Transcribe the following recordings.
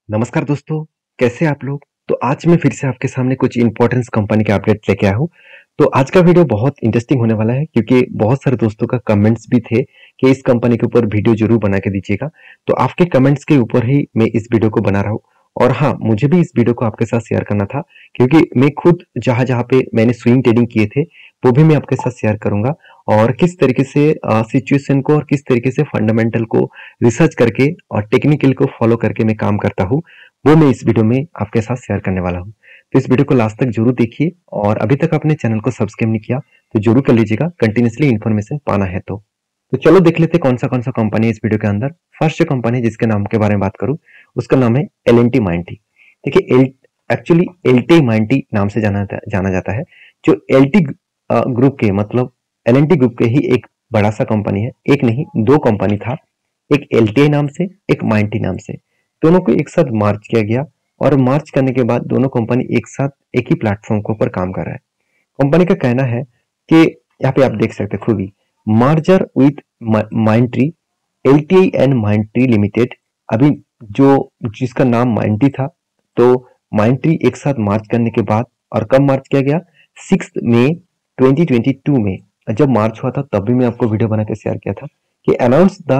नमस्कार दोस्तों, कैसे हैं आप लोग? तो आज मैं फिर से आपके सामने कुछ इम्पोर्टेंस कंपनी के अपडेट लेके आया हूँ। तो आज का वीडियो बहुत इंटरेस्टिंग होने वाला है क्योंकि बहुत सारे दोस्तों का कमेंट्स भी थे कि इस कंपनी के ऊपर वीडियो ज़रूर बना के दीजिएगा। तो आपके कमेंट्स के ऊपर ही मैं इस वीडियो को बना रहा हूँ। और हाँ, मुझे भी इस वीडियो को आपके साथ शेयर करना था क्योंकि मैं खुद जहाँ-जहाँ पे मैंने स्विंग ट्रेडिंग किए थे, वो भी मैं आपके साथ शेयर करूँगा और किस तरीके से सिचुएशन को और किस तरीके से फंडामेंटल को रिसर्च करके और टेक्निकल को फॉलो करके मैं काम करता हूँ, वो मैं इस वीडियो में आपके साथ शेयर करने वाला हूँ। तो इस वीडियो को लास्ट तक जरूर देखिए और अभी तक अपने चैनल को सब्सक्राइब नहीं किया तो जरूर कर लीजिएगा, कंटिन्यूसली इन्फॉर्मेशन पाना है तो चलो देख लेते कौन सा कंपनी है इस वीडियो के अंदर। फर्स्ट जो कंपनी है जिसके नाम के बारे में बात करूँ उसका नाम है L&T माइंटी। देखिए एक्चुअली L&T माइंटी नाम से जाना जाता है। जो L&T ग्रुप के मतलब L&T ग्रुप के ही एक बड़ा सा कंपनी है, एक नहीं दो कंपनी था, एक L&T नाम से एक माइंटी नाम से। दोनों को एक साथ मार्च किया गया और मार्च करने के बाद दोनों कंपनी एक साथ एक ही प्लेटफॉर्म के ऊपर काम कर रहा है। कंपनी का कहना है कि यहाँ पे आप देख सकते हैं खूबी merger with माइंट्री LTI and माइंट्री limited. अभी जो जिसका नाम माइंट्री था, तो माइंट्री एक साथ मार्च करने के बाद और कब मार्च किया गया 6 मई 2022 में जब मार्च हुआ था तब भी मैं आपको वीडियो बना के शेयर किया था कि announce the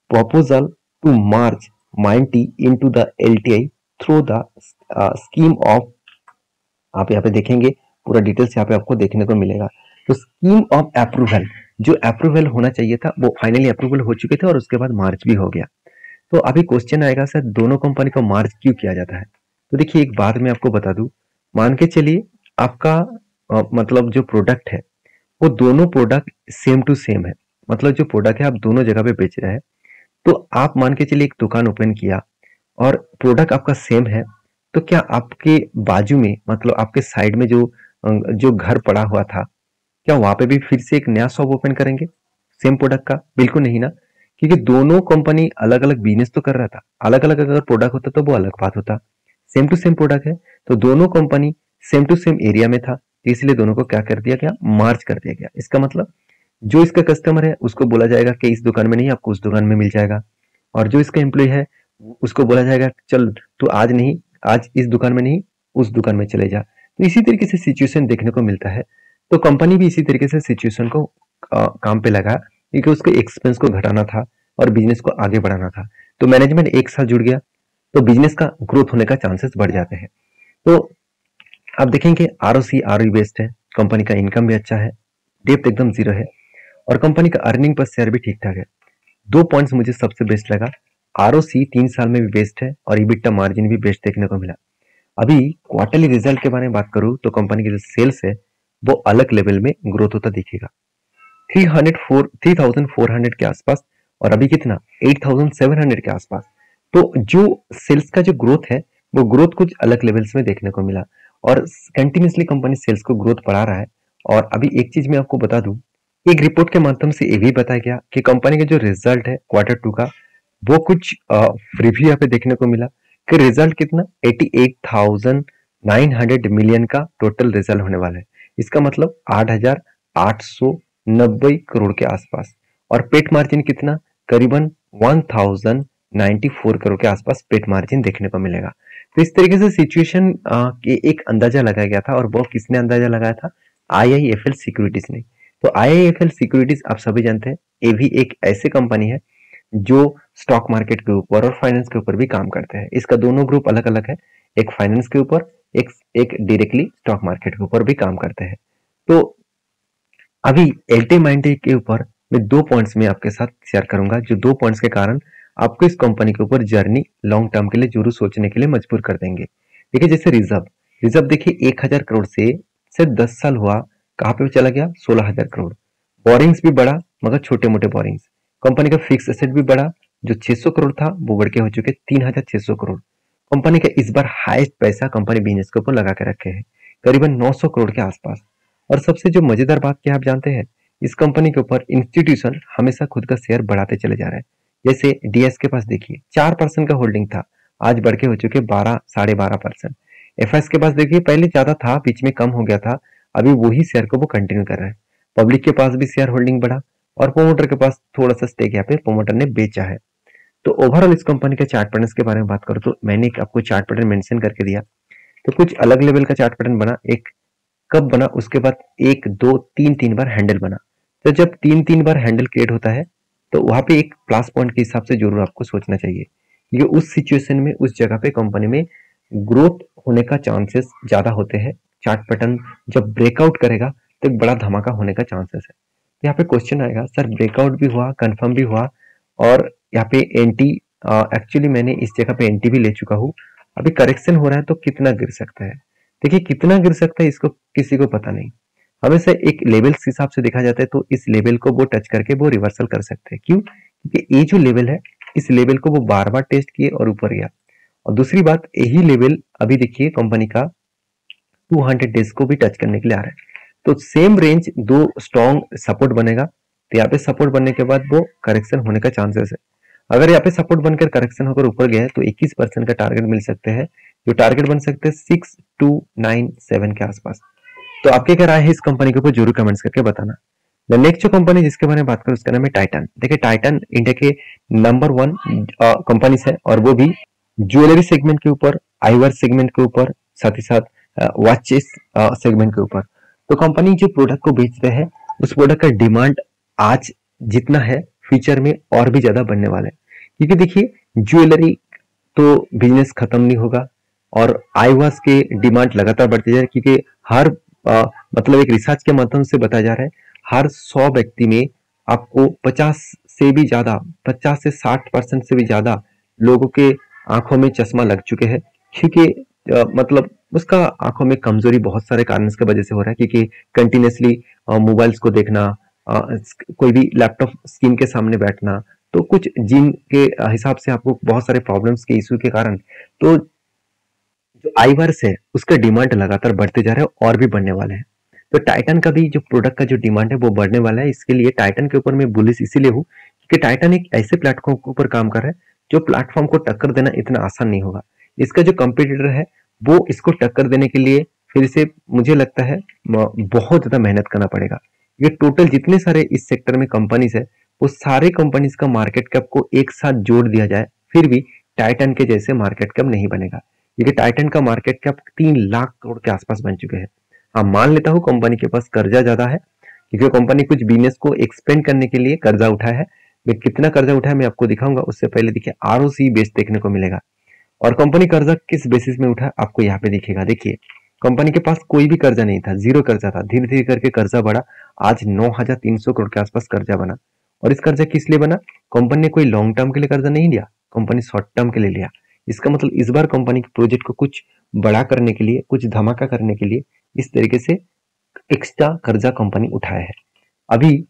proposal to merge Mindtree into the LTI through the scheme of. आप यहाँ पे देखेंगे पूरा डिटेल्स यहाँ पे आपको देखने को मिलेगा। तो स्कीम ऑफ अप्रूवल, जो अप्रूवल होना चाहिए था वो फाइनली अप्रूवल हो चुके थे और उसके बाद मार्च भी हो गया। तो अभी क्वेश्चन आएगा सर दोनों कंपनी को मार्च क्यों किया जाता है? तो देखिए एक बात मैं आपको बता दूं, मान के चलिए आपका मतलब जो प्रोडक्ट है वो दोनों प्रोडक्ट सेम टू सेम है। मतलब जो प्रोडक्ट है आप दोनों जगह पे बेच रहे हैं। तो आप मान के चलिए एक दुकान ओपन किया और प्रोडक्ट आपका सेम है, तो क्या आपके बाजू में मतलब आपके साइड में जो घर पड़ा हुआ था, क्या वहां पे भी फिर से एक नया शॉप ओपन करेंगे सेम प्रोडक्ट का? बिल्कुल नहीं ना, क्योंकि दोनों कंपनी अलग अलग बिजनेस तो कर रहा था। अलग अलग अगर प्रोडक्ट होता तो वो अलग बात होता। सेम टू सेम प्रोडक्ट है तो दोनों company same to same area में था, तो इसलिए दोनों को क्या कर दिया गया, मार्च कर दिया गया। इसका मतलब जो इसका कस्टमर है उसको बोला जाएगा कि इस दुकान में नहीं आपको उस दुकान में मिल जाएगा, और जो इसका एम्प्लॉय है उसको बोला जाएगा चल तू आज नहीं, आज इस दुकान में नहीं उस दुकान में चले जा। तो इसी तरीके से सिचुएशन देखने को मिलता है। तो कंपनी भी इसी तरीके से सिचुएशन को काम पे लगा क्योंकि उसके एक्सपेंस को घटाना था और बिजनेस को आगे बढ़ाना था। तो मैनेजमेंट एक साथ जुड़ गया तो बिजनेस का ग्रोथ होने का चांसेस बढ़ जाते हैं। तो आप देखेंगे आरओसी आरओई बेस्ड है, कंपनी का इनकम भी अच्छा है, डेप्थ एकदम जीरो है और कंपनी का अर्निंग पर शेयर भी ठीक ठाक है। दो पॉइंट्स मुझे सबसे बेस्ट लगा, आरओसी 3 साल में भी बेस्ट है और ईबिटा मार्जिन भी बेस्ट देखने को मिला। अभी क्वार्टरली रिजल्ट के बारे में बात करूं तो कंपनी की जो सेल्स है वो अलग लेवल में ग्रोथ होता दिखेगा, 3400 के आसपास, और अभी कितना 8700 के आसपास। तो जो सेल्स का जो ग्रोथ है वो ग्रोथ कुछ अलग लेवल्स में देखने को मिला और कंटिन्यूसली कंपनी सेल्स को ग्रोथ बढ़ा रहा है। और अभी एक चीज मैं आपको बता दूं, एक रिपोर्ट के माध्यम से ये भी बताया गया कि कंपनी का जो रिजल्ट है क्वार्टर 2 का वो कुछ रिव्यू यहाँ पे देखने को मिला कि रिजल्ट कितना 88,900 मिलियन का टोटल रिजल्ट होने वाला है। इसका मतलब 8,890 करोड़ के आसपास, और पेट मार्जिन कितना करीबन 1094 करोड़ के आसपास पेट मार्जिन देखने को मिलेगा। तो इस तरीके से सिचुएशन के एक अंदाजा लगाया गया था और वो किसने अंदाजा लगाया था? IIFL सिक्योरिटीज ने। तो IIFL सिक्योरिटीज आप सभी जानते हैं ये भी एक ऐसी कंपनी है जो स्टॉक मार्केट के ऊपर और फाइनेंस के ऊपर भी काम करते हैं। इसका दोनों ग्रुप अलग अलग है, एक फाइनेंस के ऊपर, एक डायरेक्टली स्टॉक मार्केट के ऊपर भी काम करते हैं। तो अभी एलटी माइंडी के ऊपर मैं दो पॉइंट्स में आपके साथ शेयर करूंगा, जो दो पॉइंट्स के कारण आपको इस कंपनी के ऊपर जर्नी लॉन्ग टर्म के लिए जरूर सोचने के लिए मजबूर कर देंगे। देखिए जैसे रिजर्व रिजर्व देखिए 1000 करोड़ से सिर्फ 10 साल हुआ कहाँ पे चला गया 16,000 करोड़। बोरिंग्स भी बढ़ा मगर छोटे मोटे बोरिंग्स। कंपनी का फिक्स एसेट भी बढ़ा, जो 600 करोड़ था वो बढ़ के हो चुके 3600 करोड़। कंपनी का इस बार हाईएस्ट पैसा कंपनी बिजनेस के ऊपर लगा के रखे हैं, करीबन 900 करोड़ के आसपास। और सबसे जो मजेदार बात क्या आप जानते हैं, इस कंपनी के ऊपर इंस्टीट्यूशन हमेशा खुद का शेयर बढ़ाते चले जा रहे हैं। जैसे डीएस के पास देखिए 4% का होल्डिंग था, आज बढ़ के हो चुके 12 12.5%। एफएस के पास देखिए पहले ज्यादा था, बीच में कम हो गया था, अभी वही शेयर को वो कंटिन्यू कर रहा है। पब्लिक के पास भी शेयर होल्डिंग बढ़ा और प्रोमोटर के पास थोड़ा सा स्टेक यहाँ पे प्रोमोटर ने बेचा है। तो ओवरऑल इस कंपनी के चार्ट पैटर्न्स के बारे में बात करूँ तो मैंने एक आपको चार्ट पैटर्न मेंशन करके दिया। तो कुछ अलग लेवल का चार्ट पैटर्न बना, एक कब बना, उसके बाद 1 2 3 बार हैंडल बना। तो जब 3 बार हैंडल क्रिएट होता है तो वहां पे एक प्लस पॉइंट के हिसाब से जरूर आपको सोचना चाहिए, क्योंकि उस सिचुएशन में उस जगह पे कंपनी में ग्रोथ होने का चांसेस ज्यादा होते हैं। चार्ट पैटर्न जब ब्रेकआउट करेगा तो एक बड़ा धमाका होने का चांसेस है। यहाँ पे क्वेश्चन आएगा, सर ब्रेकआउट भी हुआ, कंफर्म भी हुआ और यहाँ पे एंटी, एक्चुअली मैंने इस जगह पे एंटी भी ले चुका हूँ, अभी करेक्शन हो रहा है तो कितना गिर सकता है। देखिए कितना गिर सकता है इसको किसी को पता नहीं, हमेशा एक लेवल के हिसाब से देखा जाता है। तो इस लेवल को वो टच करके वो रिवर्सल कर सकते हैं। क्यों? क्योंकि ये जो लेवल है इस लेवल को वो बार बार टेस्ट किए और ऊपर गया। और दूसरी बात, यही लेवल अभी देखिए कंपनी का 200 डेज को भी टच करने के लिए आ रहा है। तो सेम रेंज दो स्ट्रॉन्ग सपोर्ट बनेगा, तो यहाँ पे सपोर्ट बनने के बाद वो करेक्शन होने का चांसेस है। अगर यहाँ पे सपोर्ट बनकर करेक्शन होकर ऊपर गया है तो 21% का टारगेट मिल सकते हैं, जो टारगेट बन सकते हैं 6297 के आसपास। तो आपके क्या राय है इस कंपनी के ऊपर जरूर कमेंट्स करके बताना। द नेक्स्ट जो कंपनी जिसके बारे में बात करूं उसका नाम है टाइटन। देखिए टाइटन इंडिया के नंबर 1 कंपनी है और वो भी ज्वेलरी सेगमेंट के ऊपर, आईवेयर सेगमेंट के ऊपर, साथ ही साथ वॉचेस सेगमेंट के ऊपर। तो कंपनी जो प्रोडक्ट को बेच रहे हैं उस प्रोडक्ट का डिमांड आज जितना है फ्यूचर में और भी ज्यादा बढ़ने वाला है, क्योंकि देखिए ज्वेलरी तो बिजनेस खत्म नहीं होगा और आईवास के डिमांड लगातार बढ़ती जा रही है, क्योंकि हर मतलब एक रिसर्च के माध्यम से बताया जा रहा है हर 100 व्यक्ति में आपको 50 से भी ज्यादा, 50 से 60% से भी ज्यादा लोगों के आंखों में चश्मा लग चुके हैं, क्योंकि मतलब उसका आंखों में कमजोरी बहुत सारे कारण की वजह से हो रहा है, क्योंकि कंटिन्यूसली मोबाइल्स को देखना, कोई भी लैपटॉप स्क्रीन के सामने बैठना, तो कुछ जिन के हिसाब से आपको बहुत सारे प्रॉब्लम्स के इश्यू के कारण तो जो आईवर्स है उसका डिमांड लगातार बढ़ते जा रहा है और भी बढ़ने वाले हैं। तो टाइटन का भी जो प्रोडक्ट का जो डिमांड है वो बढ़ने वाला है। इसके लिए टाइटन के ऊपर मैं बुलिश इसीलिए हूँ क्योंकि टाइटन एक ऐसे प्लेटफॉर्म के ऊपर काम कर रहा है जो प्लेटफॉर्म को टक्कर देना इतना आसान नहीं होगा। इसका जो कंपटीटर है वो इसको टक्कर देने के लिए फिर से मुझे लगता है बहुत ज्यादा मेहनत करना पड़ेगा। ये टोटल जितने सारे इस सेक्टर में कंपनीज है वो सारे कंपनीज का मार्केट कैप को एक साथ जोड़ दिया जाए फिर भी टाइटन के जैसे मार्केट कैप नहीं बनेगा, क्योंकि टाइटन का मार्केट कैप 3 लाख करोड़ के आसपास बन चुके हैं। हाँ मान लेता हूँ कंपनी के पास कर्जा ज्यादा है, क्योंकि कंपनी कुछ बिजनेस को एक्सपेंड करने के लिए कर्जा उठाया है। मैं कितना कर्जा उठाया मैं आपको दिखाऊंगा, उससे पहले देखिए आरओसी बेस देखने को मिलेगा और कंपनी कर्जा किस बेसिस में उठा आपको यहाँ पे दिखेगा। देखिए कंपनी के पास कोई भी कर्जा नहीं था, जीरो कर्जा था, धीरे धीरे करके कर्जा बढ़ा, आज 9300 करोड़ के आसपास कर्जा बना। और इस कर्जा किस लिए बना? कंपनी ने कोई लॉन्ग टर्म के लिए कर्जा नहीं लिया, कंपनी शॉर्ट टर्म के लिए लिया। इसका मतलब इस बार कंपनी के प्रोजेक्ट को कुछ बड़ा करने के लिए, कुछ धमाका करने के लिए इस तरीके से एक्स्ट्रा कर्जा कंपनी उठाया है। अभी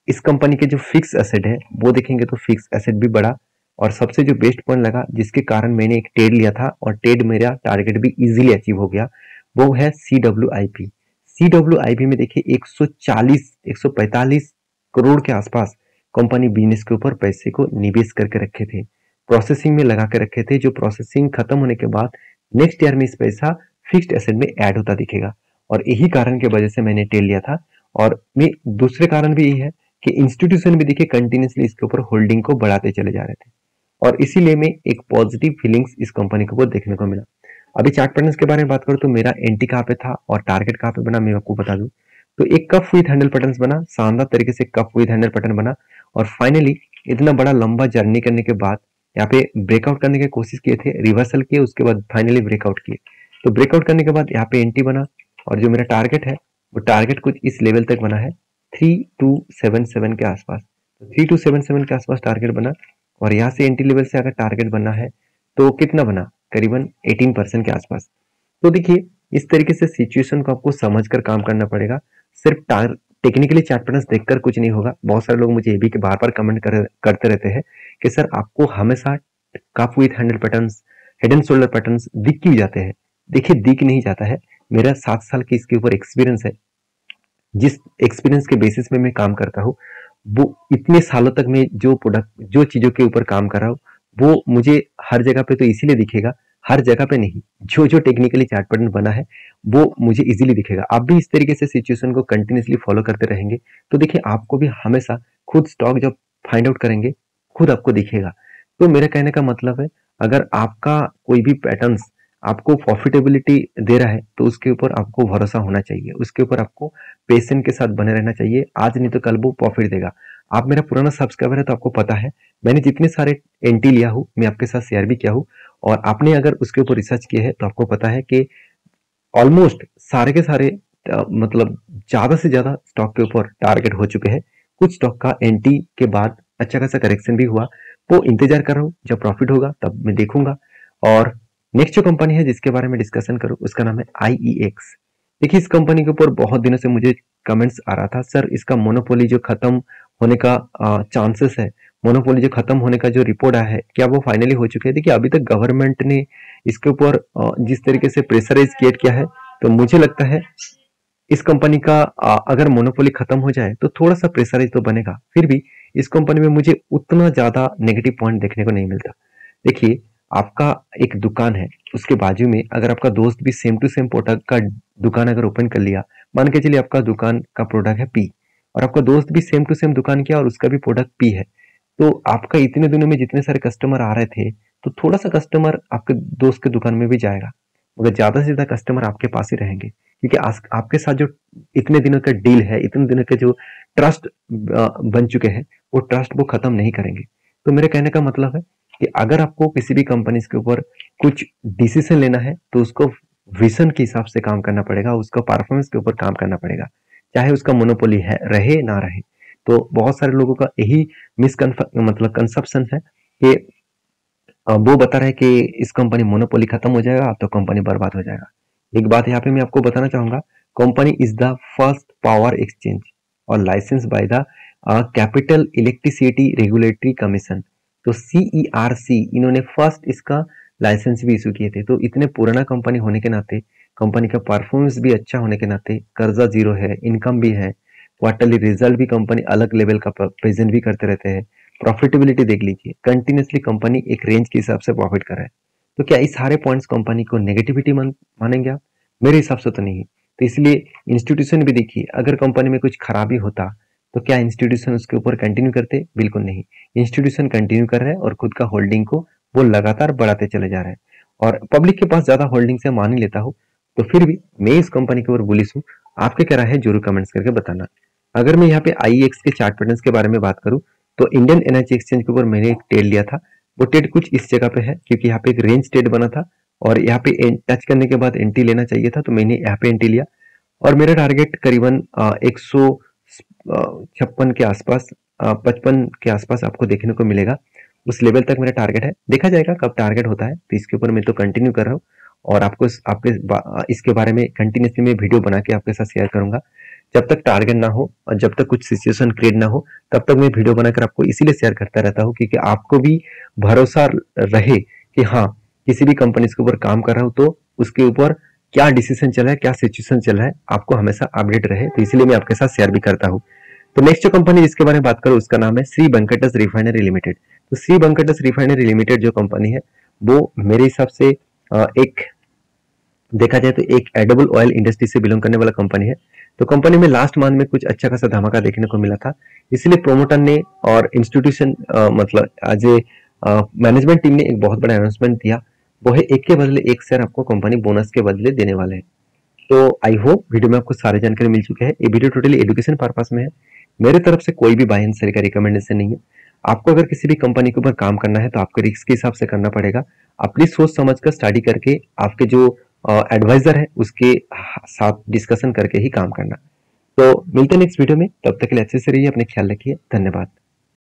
इस कंपनी के जो फिक्स एसेट है वो देखेंगे तो फिक्स एसेट भी बढ़ा और सबसे जो बेस्ट पॉइंट लगा जिसके कारण मैंने एक ट्रेड लिया था और ट्रेड मेरा टारगेट भी इजीली अचीव हो गया, वो है CWIP। CWIP में देखिए 140-145 करोड़ के आसपास कंपनी बिजनेस के ऊपर पैसे को निवेश करके रखे थे, प्रोसेसिंग में लगा के रखे थे, जो प्रोसेसिंग खत्म होने के बाद नेक्स्ट ईयर में इस पैसा फिक्स्ड एसेट में ऐड होता दिखेगा। और यही कारण की वजह से मैंने ट्रेड लिया था। और मैं दूसरे कारण भी यही है कि इंस्टीट्यूशन भी देखिए कंटिन्यूसली इसके ऊपर होल्डिंग को बढ़ाते चले जा रहे थे और इसीलिए मैं एक पॉजिटिव फीलिंग्स इस कंपनी के ऊपर देखने को मिला। अभी चार्ट पैटर्न्स के बारे में बात करूं तो मेरा एंटी कहाँ पे था और टारगेट कहाँ पे बना मैं आपको बता दूं। तो एक कप विद हैंडल पैटर्न्स बना, शानदार तरीके से कप विद हैंडल पैटर्न बना और फाइनली इतना बड़ा लंबा जर्नी करने के बाद यहाँ पे ब्रेकआउट करने की कोशिश किए थे, रिवर्सल किए, उसके बाद फाइनली ब्रेकआउट किए। तो ब्रेकआउट करने के बाद यहाँ पे एंटी बना और जो मेरा टारगेट है वो टारगेट कुछ इस लेवल तक बना है 3277 के आसपास। तो 3277 के आसपास टारगेट बना और यहाँ से एंट्री लेवल से अगर टारगेट बनना है तो कितना बना? करीबन 18% के आसपास। तो देखिए इस तरीके से सिचुएशन को आपको समझकर काम करना पड़ेगा, सिर्फ टेक्निकली चार्ट पैटर्न्स देखकर कुछ नहीं होगा। बहुत सारे लोग मुझे ये भी बार बार कमेंट करते रहते हैं कि सर आपको हमेशा cup with handle patterns, head and shoulder patterns दिख क्यों जाते हैं? देखिए दिख नहीं जाता है, मेरा 7 साल की इसके ऊपर एक्सपीरियंस है। जिस एक्सपीरियंस के बेसिस में मैं काम करता हूँ वो इतने सालों तक मैं जो प्रोडक्ट, जो चीजों के ऊपर काम कर रहा हूँ वो मुझे हर जगह पे तो इसीलिए दिखेगा, हर जगह पे नहीं, जो जो टेक्निकली चार्ट पैटर्न बना है वो मुझे इजीली दिखेगा। आप भी इस तरीके से सिचुएशन को कंटिन्यूसली फॉलो करते रहेंगे तो देखिए आपको भी हमेशा खुद स्टॉक जब फाइंड आउट करेंगे खुद आपको दिखेगा। तो मेरे कहने का मतलब है, अगर आपका कोई भी पैटर्न्स आपको प्रॉफिटेबिलिटी दे रहा है तो उसके ऊपर आपको भरोसा होना चाहिए, उसके ऊपर आपको पेशेंस के साथ बने रहना चाहिए। आज नहीं तो कल वो प्रॉफिट देगा। आप मेरा पुराना सब्सक्राइबर है तो आपको पता है मैंने जितने सारे एंट्री लिया हूँ मैं आपके साथ शेयर भी किया हूँ, और आपने अगर उसके ऊपर रिसर्च किया है तो आपको पता है कि ऑलमोस्ट सारे के सारे मतलब ज्यादा से ज्यादा स्टॉक के ऊपर टारगेट हो चुके हैं। कुछ स्टॉक का एंट्री के बाद अच्छा खासा करेक्शन भी हुआ, वो इंतजार कर रहा हूँ, जब प्रॉफिट होगा तब मैं देखूंगा। और नेक्स्ट जो कंपनी है जिसके बारे में डिस्कशन करूँ उसका नाम है IEX। देखिए इस कंपनी के ऊपर बहुत दिनों से मुझे कमेंट्स आ रहा था, सर इसका मोनोपोली जो खत्म होने का चांसेस है, मोनोपोली जो खत्म होने का जो रिपोर्ट आया है क्या वो फाइनली हो चुके हैं? देखिए अभी तक गवर्नमेंट ने इसके ऊपर जिस तरीके से प्रेशराइज क्रिएट किया है, तो मुझे लगता है इस कंपनी का अगर मोनोपोली खत्म हो जाए तो थोड़ा सा प्रेशराइज तो बनेगा। फिर भी इस कंपनी में मुझे उतना ज्यादा नेगेटिव पॉइंट देखने को नहीं मिलता। देखिए आपका एक दुकान है, उसके बाजू में अगर आपका दोस्त भी सेम टू सेम प्रोडक्ट का दुकान अगर ओपन कर लिया, मान के चलिए आपका दुकान का प्रोडक्ट है पी और आपका दोस्त भी सेम टू सेम दुकान किया और उसका भी प्रोडक्ट पी है, तो आपका इतने दिनों में जितने सारे कस्टमर आ रहे थे तो थोड़ा सा कस्टमर आपके दोस्त के दुकान में भी जाएगा, मगर ज्यादा से ज्यादा कस्टमर आपके पास ही रहेंगे, क्योंकि आपके साथ जो इतने दिनों का डील है, इतने दिनों के जो ट्रस्ट बन चुके हैं, वो ट्रस्ट वो खत्म नहीं करेंगे। तो मेरे कहने का मतलब है कि अगर आपको किसी भी कंपनी के ऊपर कुछ डिसीजन लेना है तो उसको विजन के हिसाब से काम करना पड़ेगा, उसका परफॉर्मेंस के ऊपर काम करना पड़ेगा, चाहे उसका मोनोपोली है रहे ना रहे। तो बहुत सारे लोगों का यही मतलब कंसेप्शन है कि वो बता रहे हैं कि इस कंपनी मोनोपोली खत्म हो जाएगा तो कंपनी बर्बाद हो जाएगा। एक बात यहाँ पे मैं आपको बताना चाहूंगा, company is the first power exchange और licence by the capital electricity regulatory commission. तो CERC इन्होंने फर्स्ट इसका लाइसेंस भी इशू किए थे। तो इतने पुराना कंपनी होने के नाते, कंपनी का परफॉर्मेंस भी अच्छा होने के नाते, कर्जा जीरो है, इनकम भी है, क्वार्टरली रिजल्ट भी कंपनी अलग लेवल का प्रेजेंट भी करते रहते हैं, प्रॉफिटेबिलिटी देख लीजिए, कंटिन्यूसली कंपनी एक रेंज के हिसाब से प्रॉफिट कर रहा है। तो क्या इस सारे पॉइंट्स कंपनी को नेगेटिविटी मानेंगे आप? मेरे हिसाब से तो नहीं। तो इसलिए इंस्टीट्यूशन भी देखिए, अगर कंपनी में कुछ खराबी होता तो क्या इंस्टीट्यूशन उसके ऊपर कंटिन्यू करते? बिल्कुल नहीं। इंस्टीट्यूशन कंटिन्यू कर रहे हैं और खुद का होल्डिंग को वो लगातार बढ़ाते चले जा रहे हैं, और पब्लिक के पास ज्यादा होल्डिंग से मान ही लेता हूँ, तो फिर भी मैं इस कंपनी के ऊपर बुलिश हूँ। आपके क्या राय है जरूर कमेंट्स करके बताना। अगर मैं यहाँ पे IEX के चार्ट पैटर्न्स के बारे में बात करूँ तो इंडियन एनर्जी एक्सचेंज के ऊपर मैंने एक ट्रेड लिया था। वो ट्रेड कुछ इस जगह पे है, क्योंकि यहाँ पे एक रेंज ट्रेड बना था और यहाँ पे टच करने के बाद एंट्री लेना चाहिए था, तो मैंने यहाँ पे एंट्री लिया और मेरा टारगेट करीबन 156 के आसपास, 55 के आसपास आपको देखने को मिलेगा। उस लेवल तक मेरा टारगेट है, देखा जाएगा कब टारगेट होता है। तो इसके ऊपर मैं तो कंटिन्यू कर रहा हूँ और आपको इसके बारे में कंटिन्यूसली मैं वीडियो बना के आपके साथ शेयर करूंगा। जब तक टारगेट ना हो और जब तक कुछ सिचुएशन क्रिएट ना हो तब तक मैं वीडियो बनाकर आपको इसीलिए शेयर करता रहता हूँ, क्योंकि आपको भी भरोसा रहे कि हाँ किसी भी कंपनी के ऊपर काम कर रहा हूँ तो उसके ऊपर क्या डिसीजन चल रहा है, क्या सिचुएशन चल रहा है, आपको हमेशा अपडेट रहे। तो इसलिए मैं आपके साथ शेयर भी करता हूँ। तो नेक्स्ट जो कंपनी जिसके बारे में बात करूँ उसका नाम है श्री वेंकटेश रिफाइनरी लिमिटेड। तो श्री वेंकटेश रिफाइनरी लिमिटेड जो कंपनी है वो मेरे हिसाब से एक देखा जाए तो एक एडिबल ऑयल इंडस्ट्री से बिलोंग करने वाला कंपनी है। तो कंपनी में लास्ट मंथ में कुछ अच्छा खासा धमाका देखने को मिला था, इसलिए प्रोमोटर ने और इंस्टीट्यूशन मतलब आज मैनेजमेंट टीम ने एक बहुत बड़ा अनाउंसमेंट दिया, वो है एक के बदले एक शेयर आपको कंपनी बोनस के बदले देने वाले हैं। तो आई होप वीडियो में आपको सारी जानकारी मिल चुकी है। ये वीडियो टोटली एजुकेशन पर्पस में है, मेरे तरफ से कोई भी बाय एंड सेल का रिकमेंडेशन नहीं है। आपको अगर किसी भी कंपनी के ऊपर काम करना है तो आपको रिस्क के हिसाब से करना पड़ेगा, अपनी सोच समझ कर स्टडी करके आपके जो एडवाइजर है उसके साथ डिस्कशन करके ही काम करना। तो मिलते हैं नेक्स्ट वीडियो में, तब तक के लिए अच्छे से रहिए, अपने ख्याल रखिए, धन्यवाद।